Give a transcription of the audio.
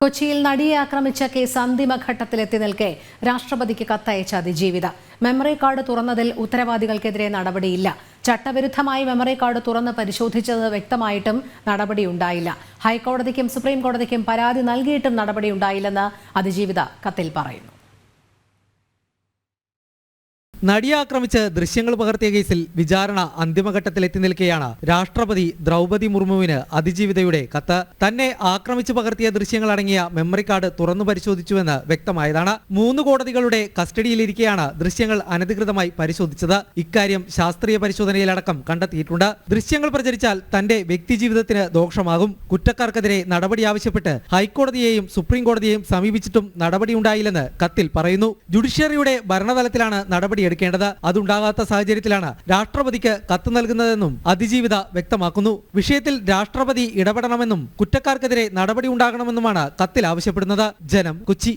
കൊച്ചിയിൽ നടിയെ ആക്രമിച്ച കേസ് അന്തിമഘട്ടത്തിലെത്തി നിൽക്കെ രാഷ്ട്രപതിക്ക് കത്തയച്ച അതിജീവിത. മെമ്മറി കാർഡ് തുറന്നതിൽ ഉത്തരവാദികൾക്കെതിരെ നടപടിയില്ല. ചട്ടവിരുദ്ധമായി മെമ്മറി കാർഡ് തുറന്ന് പരിശോധിച്ചത് വ്യക്തമായിട്ടും നടപടിയുണ്ടായില്ല. ഹൈക്കോടതിക്കും സുപ്രീം കോടതിക്കും പരാതി നൽകിയിട്ടും നടപടിയുണ്ടായില്ലെന്ന് അതിജീവിത കത്തിൽ പറയുന്നു. നടിയെ ആക്രമിച്ച് ദൃശ്യങ്ങൾ പകർത്തിയ കേസിൽ വിചാരണ അന്തിമഘട്ടത്തിലെത്തി നിൽക്കെയാണ് രാഷ്ട്രപതി ദ്രൗപദി മുർമുവിന് അതിജീവിതയുടെ കത്ത്. തന്നെ ആക്രമിച്ച് പകർത്തിയ ദൃശ്യങ്ങൾ അടങ്ങിയ മെമ്മറി കാർഡ് തുറന്നു പരിശോധിച്ചുവെന്ന് വ്യക്തമായതാണ്. 3 കോടതികളുടെ കസ്റ്റഡിയിലിരിക്കെയാണ് ദൃശ്യങ്ങൾ അനധികൃതമായി പരിശോധിച്ചത്. ഇക്കാര്യം ശാസ്ത്രീയ പരിശോധനയിലടക്കം കണ്ടെത്തിയിട്ടുണ്ട്. ദൃശ്യങ്ങൾ പ്രചരിച്ചാൽ തന്റെ വ്യക്തിജീവിതത്തിന് ദോഷമാകും. കുറ്റക്കാർക്കെതിരെ നടപടി ആവശ്യപ്പെട്ട് ഹൈക്കോടതിയെയും സുപ്രീം കോടതിയെയും സമീപിച്ചിട്ടും നടപടിയുണ്ടായില്ലെന്ന് കത്തിൽ പറയുന്നു. ജുഡീഷ്യറിയുടെ ഭരണതലത്തിലാണ് നടപടി അതുണ്ടാകാത്ത സാഹചര്യത്തിലാണ് രാഷ്ട്രപതിക്ക് കത്ത് നൽകുന്നതെന്നും അതിജീവിത വ്യക്തമാക്കുന്നു. വിഷയത്തിൽ രാഷ്ട്രപതി ഇടപെടണമെന്നും കുറ്റക്കാർക്കെതിരെ നടപടി ഉണ്ടാകണമെന്നുമാണ് കത്തിൽ ആവശ്യപ്പെടുന്നത്. ജനം, കൊച്ചി.